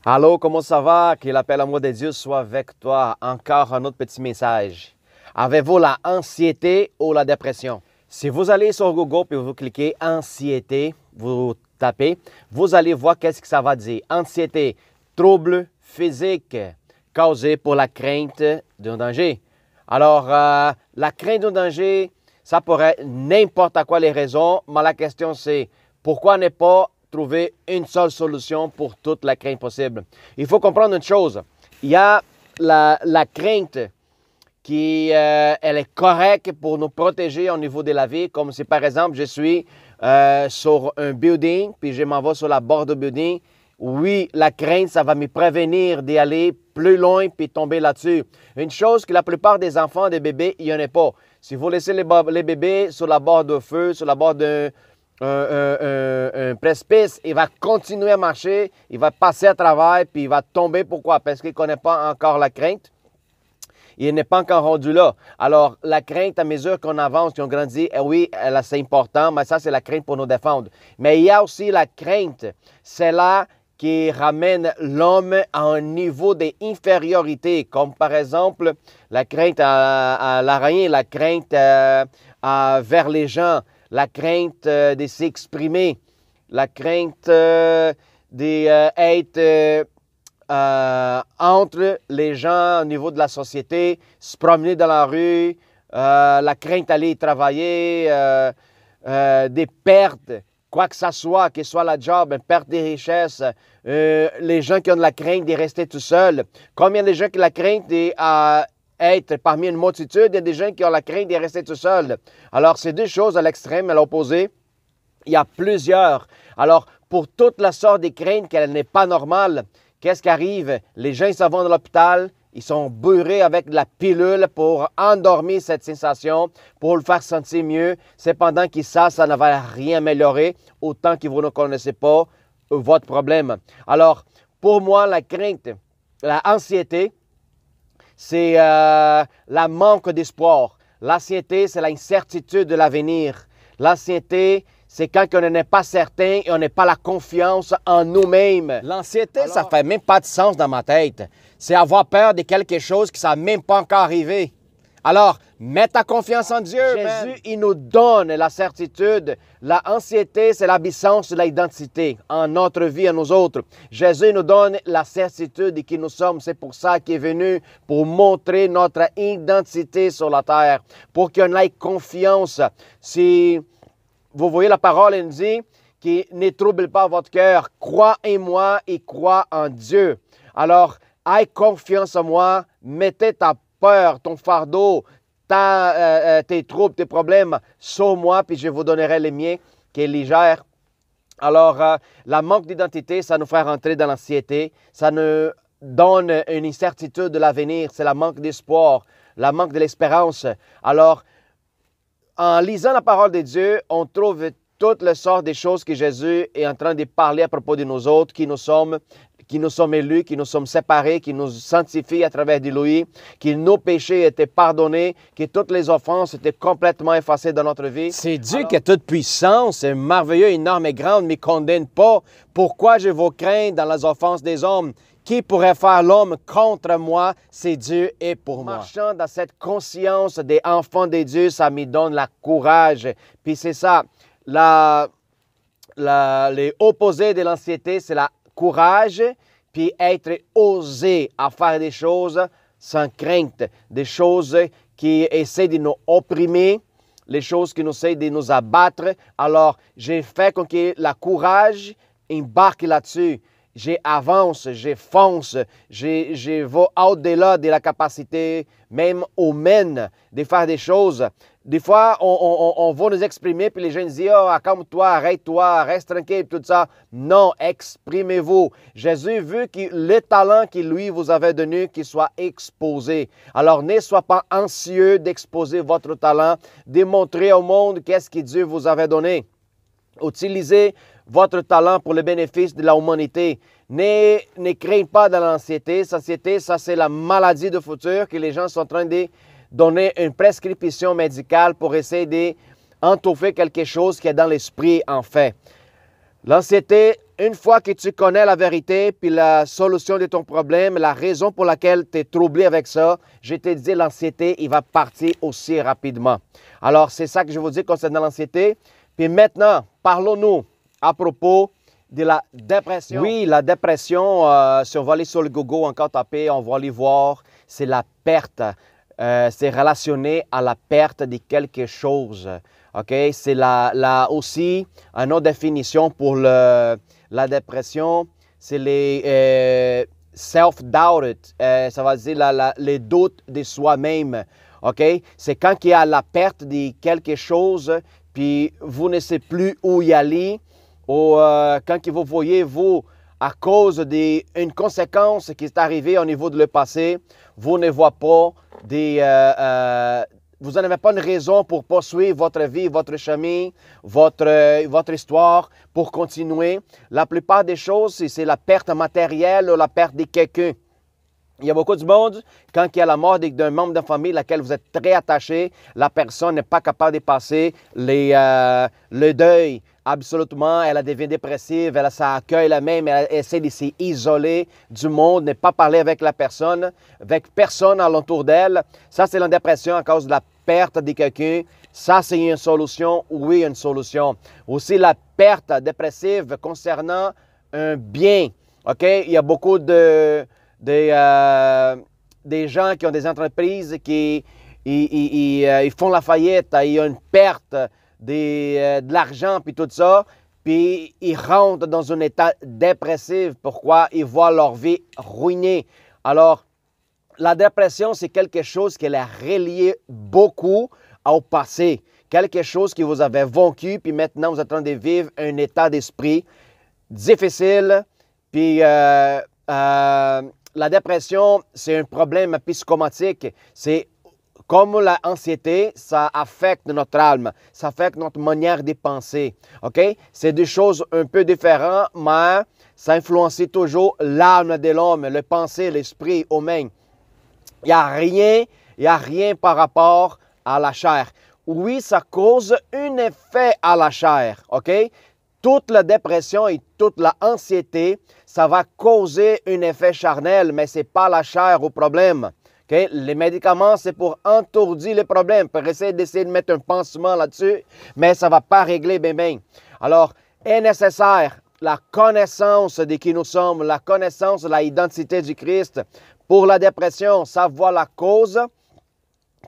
Allô, comment ça va? Que l'appel amour de Dieu soit avec toi. Encore un autre petit message. Avez-vous la anxiété ou la dépression? Si vous allez sur Google et vous cliquez anxiété, vous tapez, vous allez voir qu'est-ce que ça va dire. Anxiété, trouble physique causé pour la crainte d'un danger. Alors, la crainte d'un danger, ça pourrait être n'importe quoi les raisons, mais la question c'est pourquoi ne pas trouver une seule solution pour toute la crainte possible? Il faut comprendre une chose. Il y a la crainte qui elle est correcte pour nous protéger au niveau de la vie, comme si par exemple je suis sur un building, puis je m'en vais sur la bord du building. Oui, la crainte, ça va me prévenir d'y aller plus loin puis tomber là-dessus. Une chose que la plupart des enfants, des bébés, il n'y en a pas. Si vous laissez les bébés sur la bord de feu, sur la bord d'un précipice, il va continuer à marcher, il va passer à travers, puis il va tomber. Pourquoi? Parce qu'il ne connaît pas encore la crainte. Il n'est pas encore rendu là. Alors, la crainte, à mesure qu'on avance, qu'on grandit, oui, c'est important, mais ça, c'est la crainte pour nous défendre. Mais il y a aussi la crainte. C'est là qui ramène l'homme à un niveau d'infériorité, comme par exemple la crainte à l'araignée, la crainte vers les gens, la crainte de s'exprimer, la crainte d'être entre les gens au niveau de la société, se promener dans la rue, la crainte d'aller travailler, des pertes, quoi que ce soit la job, une perte des richesses, les gens qui ont de la crainte de rester tout seuls. Combien de gens qui ont la crainte d'être parmi une multitude, il y a des gens qui ont la crainte de rester tout seuls. Alors, c'est deux choses à l'extrême, à l'opposé. Il y a plusieurs. Alors, pour toute la sorte de crainte qu'elle n'est pas normale, qu'est-ce qui arrive? Les gens, ils s'en vont dans l'hôpital, ils sont bourrés avec de la pilule pour endormir cette sensation, pour le faire sentir mieux. Cependant qu'ils savent ça ne va rien améliorer, autant que vous ne connaissez pas votre problème. Alors, pour moi, la crainte, la anxiété, c'est la manque d'espoir. L'anxiété, c'est l'incertitude de l'avenir. L'anxiété, c'est quand on n'est pas certain et on n'a pas la confiance en nous-mêmes. L'anxiété, ça ne fait même pas de sens dans ma tête. C'est avoir peur de quelque chose qui ne s'est même pas encore arrivé. Alors, mets ta confiance en Dieu. Jésus, il nous donne la certitude. L'anxiété, c'est l'absence de l'identité en notre vie, à nous autres. Jésus nous donne la certitude de qui nous sommes. C'est pour ça qu'il est venu, pour montrer notre identité sur la terre, pour qu'on ait confiance. Si vous voyez la parole, elle nous dit qui ne trouble pas votre cœur. Crois en moi et crois en Dieu. Alors, aie confiance en moi. Mettez ta peur, ton fardeau, tes troubles, tes problèmes sur moi, puis je vous donnerai les miens, qui est légère. Alors, la manque d'identité, ça nous fait rentrer dans l'anxiété. Ça nous donne une incertitude de l'avenir. C'est la manque d'espoir, la manque de l'espérance. Alors, en lisant la parole de Dieu, on trouve toutes les sortes de choses que Jésus est en train de parler à propos de nous autres, qui nous sommes élus, qui nous sommes séparés, qui nous sanctifient à travers de lui, que nos péchés étaient pardonnés, que toutes les offenses étaient complètement effacées dans notre vie. C'est Dieu qui a toute puissance, c'est merveilleux, énorme et grand, ne me condamne pas. Pourquoi je vous crains dans les offenses des hommes? Qui pourrait faire l'homme contre moi? C'est Dieu et pour moi. Marchant dans cette conscience des enfants de Dieu, ça me donne la courage. Puis c'est ça, les opposés de l'anxiété, c'est la courage, puis être osé à faire des choses sans crainte, des choses qui essaient de nous opprimer, les choses qui nous essaient de nous abattre. Alors, j'ai fait que la courage embarque là-dessus. J'avance, je fonce, je vais au-delà de la capacité même humaine de faire des choses. Des fois, on va nous exprimer, puis les gens disent « Oh, calme-toi, arrête-toi, reste tranquille, tout ça. » Non, exprimez-vous. Jésus veut que le talent qu'il lui vous avait donné, qu'il soit exposé. Alors, ne soyez pas anxieux d'exposer votre talent, de montrer au monde qu'est-ce que Dieu vous avait donné. Utilisez votre talent pour le bénéfice de l'humanité. Ne craignez pas de l'anxiété. L'anxiété, ça c'est la maladie du futur que les gens sont en train de donner une prescription médicale pour essayer d'étouffer quelque chose qui est dans l'esprit en fait. L'anxiété, une fois que tu connais la vérité, puis la solution de ton problème, la raison pour laquelle tu es troublé avec ça, je te dis, l'anxiété, il va partir aussi rapidement. Alors, c'est ça que je vous dis concernant l'anxiété. Puis maintenant, parlons-nous à propos de la dépression. Oui, la dépression, si on va aller sur le Google, encore taper, on va aller voir, c'est la perte. C'est relationné à la perte de quelque chose. OK? C'est aussi une autre définition pour la dépression, c'est les self-doubt. Ça va dire les doutes de soi-même. OK? C'est quand il y a la perte de quelque chose, puis vous ne savez plus où y aller, ou quand vous voyez, vous, à cause d'une conséquence qui est arrivée au niveau de le passé, vous ne voyez pas vous n'avez pas une raison pour poursuivre votre vie, votre chemin, votre histoire, pour continuer. La plupart des choses, c'est la perte matérielle ou la perte de quelqu'un. Il y a beaucoup de monde, quand il y a la mort d'un membre de famille à laquelle vous êtes très attaché, la personne n'est pas capable de passer le deuil. Absolument, elle devient dépressive, elle s'accueille elle-même, elle essaie de s'isoler du monde, ne pas parler avec la personne, avec personne alentour d'elle. Ça, c'est la dépression à cause de la perte de quelqu'un. Ça, c'est une solution. Oui, une solution. Aussi, la perte dépressive concernant un bien. OK? Il y a beaucoup des gens qui ont des entreprises qui ils font la faillite, il y a une perte de l'argent puis tout ça, puis ils rentrent dans un état dépressif. Pourquoi? Ils voient leur vie ruinée. Alors, la dépression, c'est quelque chose qui est relié beaucoup au passé. Quelque chose que vous avez vaincu, puis maintenant vous êtes en train de vivre un état d'esprit difficile. Puis la dépression, c'est un problème psychomatique. C'est comme l'anxiété, ça affecte notre âme, ça affecte notre manière de penser. OK? C'est des choses un peu différentes, mais ça influence toujours l'âme de l'homme, le pensée, l'esprit humain. Il n'y a rien par rapport à la chair. Oui, ça cause un effet à la chair. OK? Toute la dépression et toute l'anxiété, ça va causer un effet charnel, mais ce n'est pas la chair au problème. Okay? Les médicaments, c'est pour entourdir le problème, pour essayer de mettre un pansement là-dessus, mais ça ne va pas régler bien. Alors, est nécessaire la connaissance de qui nous sommes, la connaissance de l'identité du Christ. Pour la dépression, savoir la cause,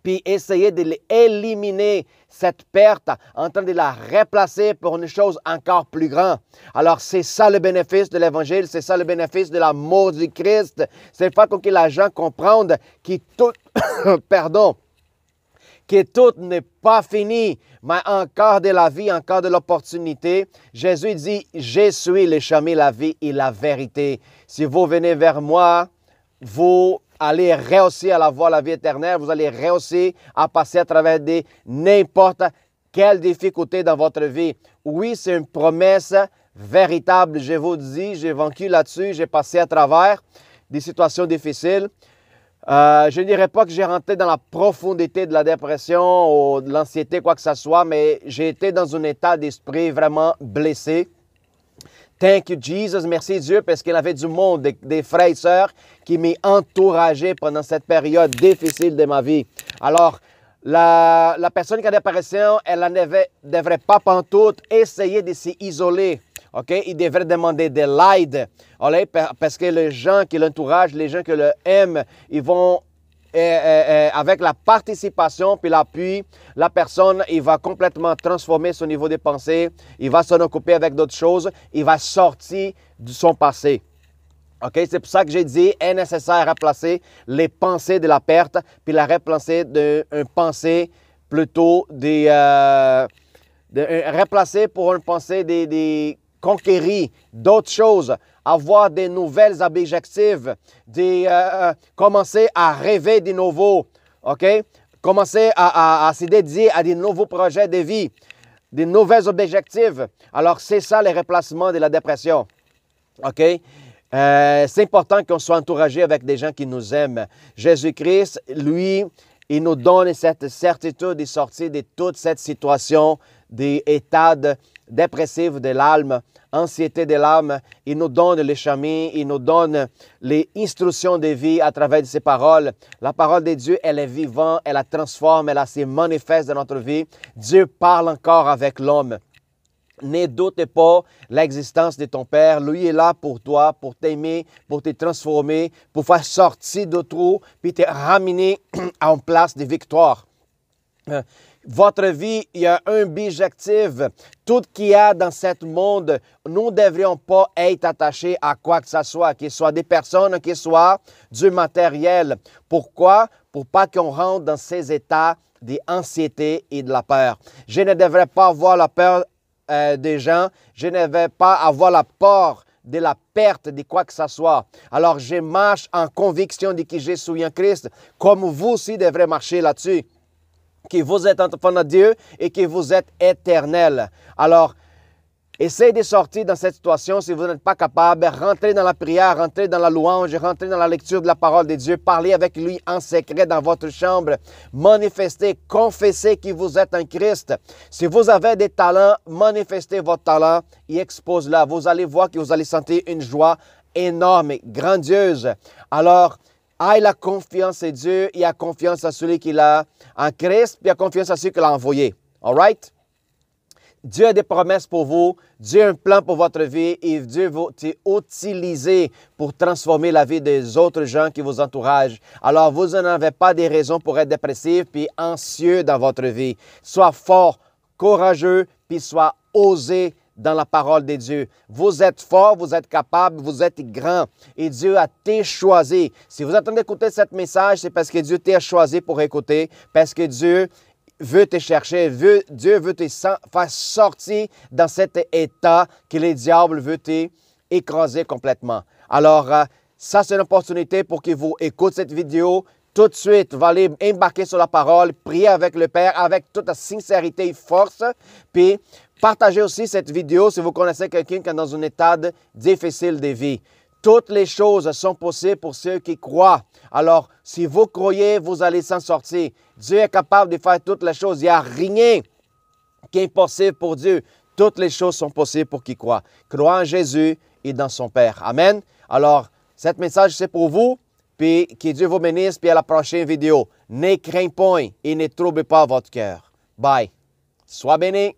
puis essayer d'éliminer cette perte en train de la remplacer pour une chose encore plus grande. Alors, c'est ça le bénéfice de l'Évangile, c'est ça le bénéfice de l'amour du Christ. C'est pas que les gens comprennent que tout, que tout n'est pas fini, mais encore de la vie, encore de l'opportunité. Jésus dit, je suis le chemin, la vie et la vérité. Si vous venez vers moi, vous allez réussir à avoir la vie éternelle, vous allez réussir à passer à travers n'importe quelle difficulté dans votre vie. Oui, c'est une promesse véritable, je vous dis, j'ai vaincu là-dessus, j'ai passé à travers des situations difficiles. Je ne dirais pas que j'ai rentré dans la profondité de la dépression ou de l'anxiété, quoi que ce soit, mais j'ai été dans un état d'esprit vraiment blessé. Thank you, Jesus. Merci Dieu, parce qu'il avait du monde, des frères et sœurs qui m'ont encouragé pendant cette période difficile de ma vie. Alors, la personne qui a des dépression, elle ne devrait pas pantoute essayer de s'isoler. OK? Il devrait demander de l'aide. Parce que les gens qui l'entourent, les gens qui l'aiment, ils vont avec la participation puis l'appui, la personne, il va complètement transformer son niveau de pensée, il va s'en occuper avec d'autres choses, il va sortir de son passé. OK? C'est pour ça que j'ai dit, est nécessaire de remplacer les pensées de la perte, puis la remplacer d'une pensée plutôt remplacer pour une pensée de conquérir d'autres choses, avoir des nouvelles objectifs, commencer à rêver de nouveau, OK? Commencer à se dédier à des nouveaux projets de vie, des nouveaux objectifs. Alors, c'est ça le remplacement de la dépression, OK? C'est important qu'on soit entouré avec des gens qui nous aiment. Jésus-Christ, lui, il nous donne cette certitude de sortir de toute cette situation d'état dépressive de l'âme, anxiété de l'âme. Il nous donne les chemins, il nous donne les instructions de vie à travers ses paroles. La parole de Dieu, elle est vivante, elle la transforme, elle se manifeste dans notre vie. Dieu parle encore avec l'homme. Ne doute pas l'existence de ton Père. Lui est là pour toi, pour t'aimer, pour te transformer, pour faire sortir de trou, puis te ramener en place de victoire. Votre vie, il y a un objectif. Tout qu'il y a dans ce monde, nous ne devrions pas être attachés à quoi que ce soit des personnes, que ce soit du matériel. Pourquoi? Pour pas qu'on rentre dans ces états d'anxiété et de la peur. Je ne devrais pas avoir la peur des gens. Je ne vais pas avoir la peur de la perte de quoi que ce soit. Alors, je marche en conviction de qui je suis en Christ, comme vous aussi devrez marcher là-dessus. Que vous êtes enfant de Dieu et que vous êtes éternel. Alors, essayez de sortir dans cette situation si vous n'êtes pas capable. Rentrez dans la prière, rentrez dans la louange, rentrez dans la lecture de la parole de Dieu. Parlez avec lui en secret dans votre chambre. Manifestez, confessez que vous êtes en Christ. Si vous avez des talents, manifestez votre talent et expose-la. Vous allez voir que vous allez sentir une joie énorme, grandiose. Alors, aie la confiance en Dieu et a confiance à celui qui l'a en Christ, puis a confiance à celui qui l'a envoyé. All right? Dieu a des promesses pour vous, Dieu a un plan pour votre vie et Dieu va t'utiliser pour transformer la vie des autres gens qui vous entourent. Alors, vous n'avez pas de raisons pour être dépressif puis anxieux dans votre vie. Sois fort, courageux, puis sois osé dans la parole de Dieu. Vous êtes fort, vous êtes capable, vous êtes grand et Dieu a été choisi. Si vous attendez d'écouter ce message, c'est parce que Dieu t'a choisi pour écouter, parce que Dieu veut te chercher, Dieu veut te faire sortir dans cet état que le diable veut t'écraser complètement. Alors, ça c'est une opportunité pour que vous écoutez cette vidéo. Tout de suite, vous allez embarquer sur la parole, prier avec le Père, avec toute la sincérité et force, puis partagez aussi cette vidéo si vous connaissez quelqu'un qui est dans un état difficile de vie. Toutes les choses sont possibles pour ceux qui croient. Alors, si vous croyez, vous allez s'en sortir. Dieu est capable de faire toutes les choses. Il n'y a rien qui est impossible pour Dieu. Toutes les choses sont possibles pour qui croit. Crois en Jésus et dans son Père. Amen. Alors, ce message, c'est pour vous. Puis, que Dieu vous bénisse. Puis à la prochaine vidéo. Ne craignez point et ne troublez pas votre cœur. Bye. Sois béni.